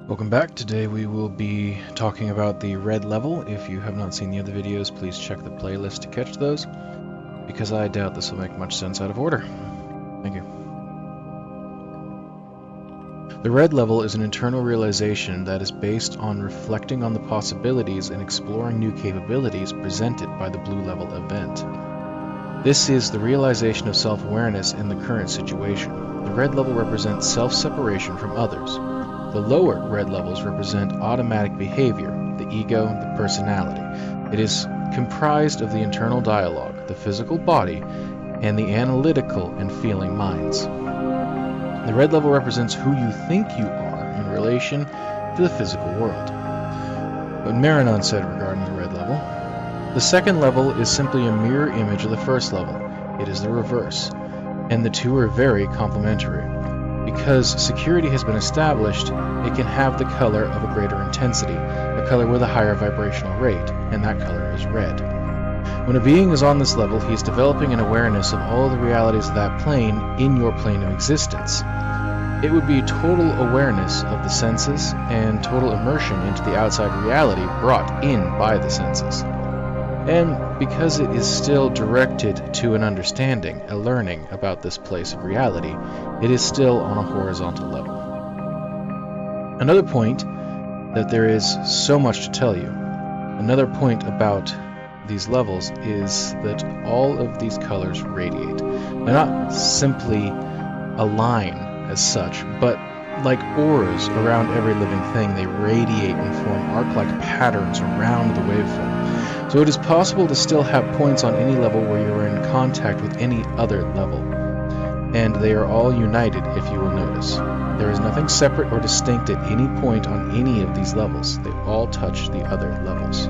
Welcome back. Today we will be talking about the red level. If you have not seen the other videos, please check the playlist to catch those, because I doubt this will make much sense out of order. Thank you. The red level is an internal realization that is based on reflecting on the possibilities and exploring new capabilities presented by the blue level event. This is the realization of self-awareness in the current situation. The red level represents self-separation from others. The lower red levels represent automatic behavior, the ego, the personality. It is comprised of the internal dialogue, the physical body, and the analytical and feeling minds. The red level represents who you think you are in relation to the physical world. What Miranon said regarding the red level: the second level is simply a mirror image of the first level. It is the reverse, and the two are very complementary. Because security has been established, it can have the color of a greater intensity, a color with a higher vibrational rate, and that color is red. When a being is on this level, he is developing an awareness of all the realities of that plane in your plane of existence. It would be total awareness of the senses and total immersion into the outside reality brought in by the senses. And because it is still directed to an understanding, a learning about this place of reality, it is still on a horizontal level. Another point that there is so much to tell you, another point about these levels is that all of these colors radiate. They're not simply a line as such, but like auras around every living thing, they radiate and form arc-like patterns around the waveform. So it is possible to still have points on any level where you are in contact with any other level, and they are all united, if you will notice. There is nothing separate or distinct at any point on any of these levels. They all touch the other levels.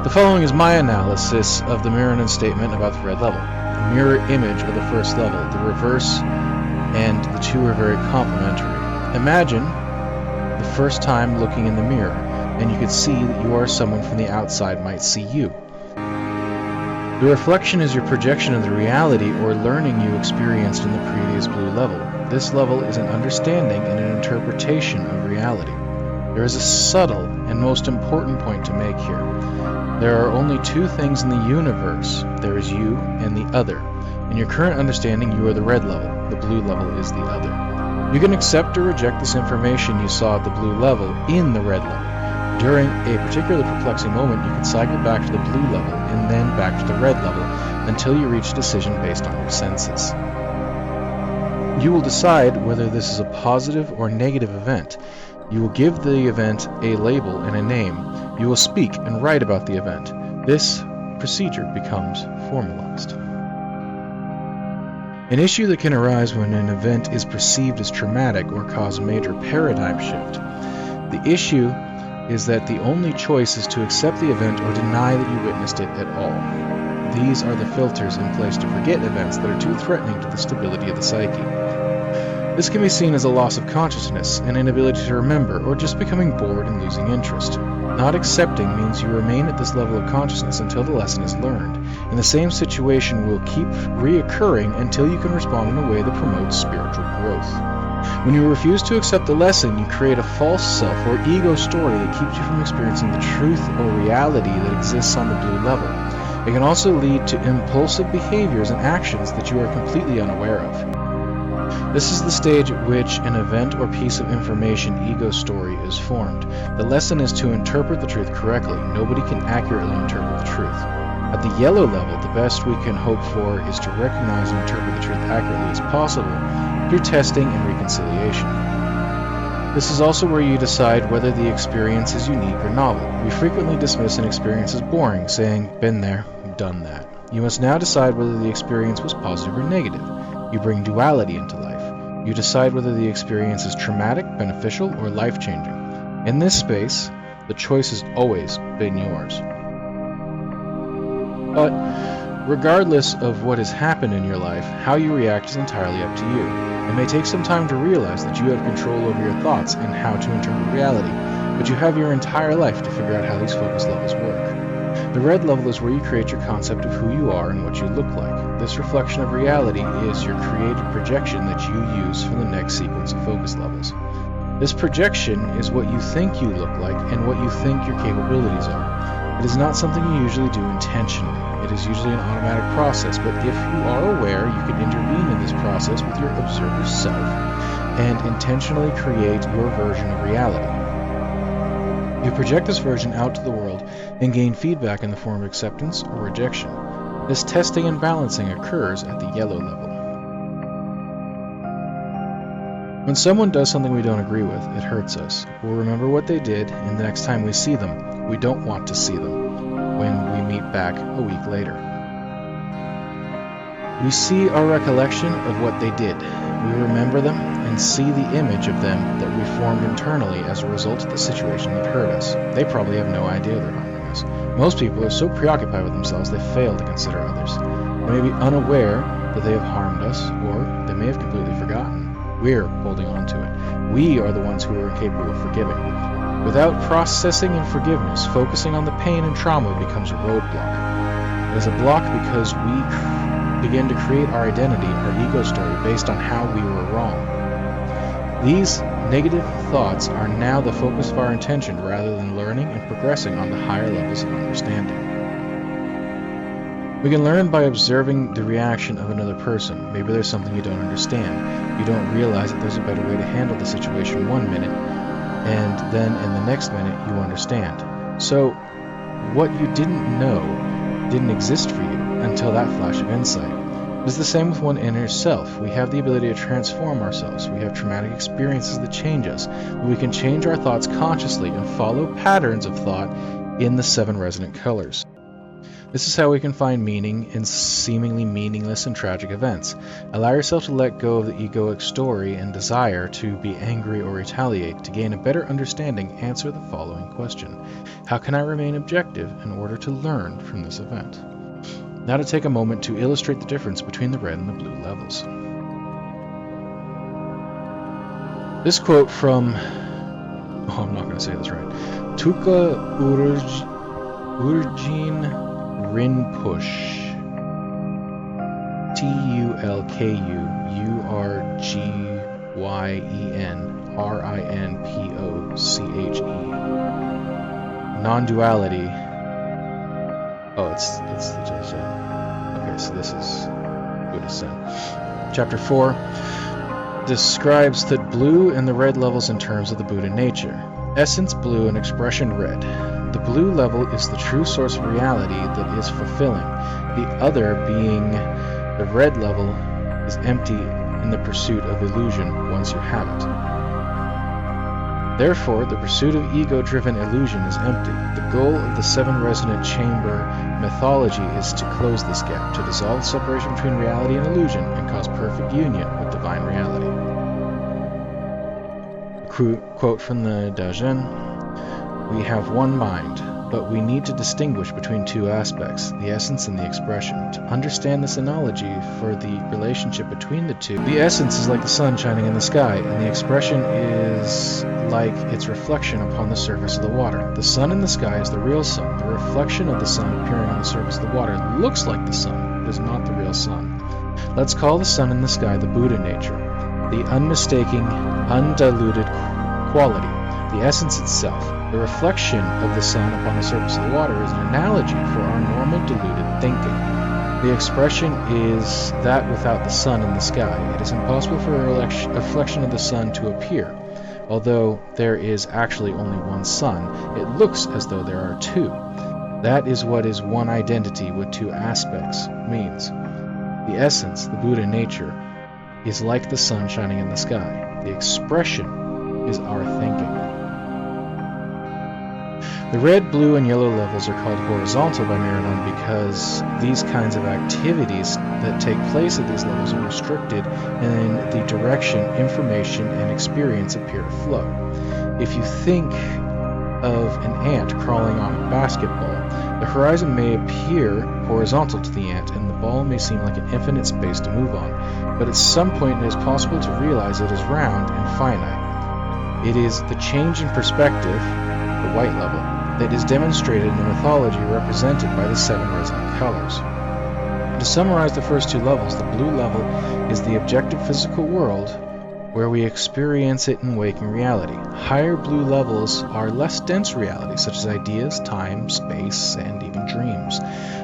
The following is my analysis of the Miranon statement about the red level. A mirror image of the first level, the reverse, and the two are very complementary. Imagine the first time looking in the mirror, and you could see that you are someone from the outside might see you. The reflection is your projection of the reality or learning you experienced in the previous blue level. This level is an understanding and an interpretation of reality. There is a subtle and most important point to make here. There are only two things in the universe. There is you and the other. In your current understanding, you are the red level. The blue level is the other. You can accept or reject this information you saw at the blue level in the red level. During a particularly perplexing moment, you can cycle back to the blue level and then back to the red level until you reach a decision based on your senses. You will decide whether this is a positive or negative event. You will give the event a label and a name. You will speak and write about the event. This procedure becomes formalized. An issue that can arise when an event is perceived as traumatic or cause a major paradigm shift. The issue is that the only choice is to accept the event or deny that you witnessed it at all. These are the filters in place to forget events that are too threatening to the stability of the psyche. This can be seen as a loss of consciousness, an inability to remember, or just becoming bored and losing interest. Not accepting means you remain at this level of consciousness until the lesson is learned, and the same situation will keep reoccurring until you can respond in a way that promotes spiritual growth. When you refuse to accept the lesson, you create a false self or ego story that keeps you from experiencing the truth or reality that exists on the blue level. It can also lead to impulsive behaviors and actions that you are completely unaware of. This is the stage at which an event or piece of information ego story is formed. The lesson is to interpret the truth correctly. Nobody can accurately interpret the truth. At the yellow level, the best we can hope for is to recognize and interpret the truth accurately as possible through testing and reconciliation. This is also where you decide whether the experience is unique or novel. We frequently dismiss an experience as boring, saying, "Been there, done that." You must now decide whether the experience was positive or negative. You bring duality into life. You decide whether the experience is traumatic, beneficial, or life-changing. In this space, the choice has always been yours. But regardless of what has happened in your life, how you react is entirely up to you. It may take some time to realize that you have control over your thoughts and how to interpret reality, but you have your entire life to figure out how these focus levels work. The red level is where you create your concept of who you are and what you look like. This reflection of reality is your created projection that you use for the next sequence projections of focus levels. This projection is what you think you look like and what you think your capabilities are. It is not something you usually do intentionally. It is usually an automatic process, but if you are aware, you can intervene in this process with your observer self and intentionally create your version of reality. You project this version out to the world and gain feedback in the form of acceptance or rejection. This testing and balancing occurs at the yellow level. When someone does something we don't agree with, it hurts us. We'll remember what they did, and the next time we see them, we don't want to see them when we meet back a week later. We see our recollection of what they did. We remember them and see the image of them that we formed internally as a result of the situation that hurt us. They probably have no idea they're harming us. Most people are so preoccupied with themselves they fail to consider others. They may be unaware that they have harmed us, or they may have completely forgotten. We're holding on to it. We are the ones who are incapable of forgiving. Without processing and forgiveness, focusing on the pain and trauma becomes a roadblock. It is a block because we begin to create our identity, our ego story, based on how we were wrong. These negative thoughts are now the focus of our intention rather than learning and progressing on the higher levels of understanding. We can learn by observing the reaction of another person. Maybe there's something you don't understand. You don't realize that there's a better way to handle the situation one minute, and then in the next minute you understand. So, what you didn't know didn't exist for you until that flash of insight. It is the same with one inner self. We have the ability to transform ourselves. We have traumatic experiences that change us. We can change our thoughts consciously and follow patterns of thought in the 7 resonant colors. This is how we can find meaning in seemingly meaningless and tragic events. Allow yourself to let go of the egoic story and desire to be angry or retaliate. To gain a better understanding, answer the following question. How can I remain objective in order to learn from this event? Now to take a moment to illustrate the difference between the red and the blue levels. This quote from, I'm not going to say this right, Tulku Urgyen Rinpoche, TULKUYENRINPOCHE. Non-duality. Oh, it's the J. Okay, so this is Buddhist Zen. Chapter 4 describes the blue and the red levels in terms of the Buddha nature. Essence blue and expression red. The blue level is the true source of reality that is fulfilling. The other, being the red level, is empty in the pursuit of illusion once you have it. Therefore, the pursuit of ego-driven illusion is empty. The goal of the 7 resonant chamber mythology is to close this gap, to dissolve separation between reality and illusion, and cause perfect union with divine reality. Quote from the Dajen. We have one mind, but we need to distinguish between 2 aspects, the essence and the expression. To understand this analogy for the relationship between the two, the essence is like the sun shining in the sky, and the expression is like its reflection upon the surface of the water. The sun in the sky is the real sun. The reflection of the sun appearing on the surface of the water looks like the sun, but is not the real sun. Let's call the sun in the sky the Buddha nature, the unmistaking, undiluted quality, the essence itself. The reflection of the sun upon the surface of the water is an analogy for our normal diluted thinking. The expression is that without the sun in the sky, it is impossible for a reflection of the sun to appear. Although there is actually only one sun, it looks as though there are 2. That is what is one identity with 2 aspects means. The essence, the Buddha nature, is like the sun shining in the sky. The expression is our thinking. The red, blue, and yellow levels are called horizontal by Miranon because these kinds of activities that take place at these levels are restricted in the direction information and experience appear to flow. If you think of an ant crawling on a basketball, the horizon may appear horizontal to the ant and the ball may seem like an infinite space to move on, but at some point it is possible to realize it is round and finite. It is the change in perspective, the white level, that is demonstrated in the mythology represented by the 7 resonant colors. To summarize the first 2 levels, the blue level is the objective physical world, where we experience it in waking reality. Higher blue levels are less dense realities, such as ideas, time, space, and even dreams.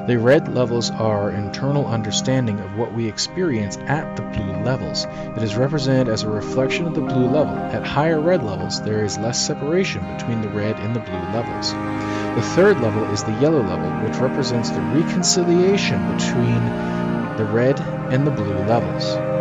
The red levels are internal understanding of what we experience at the blue levels. It is represented as a reflection of the blue level. At higher red levels, there is less separation between the red and the blue levels. The third level is the yellow level, which represents the reconciliation between the red and the blue levels.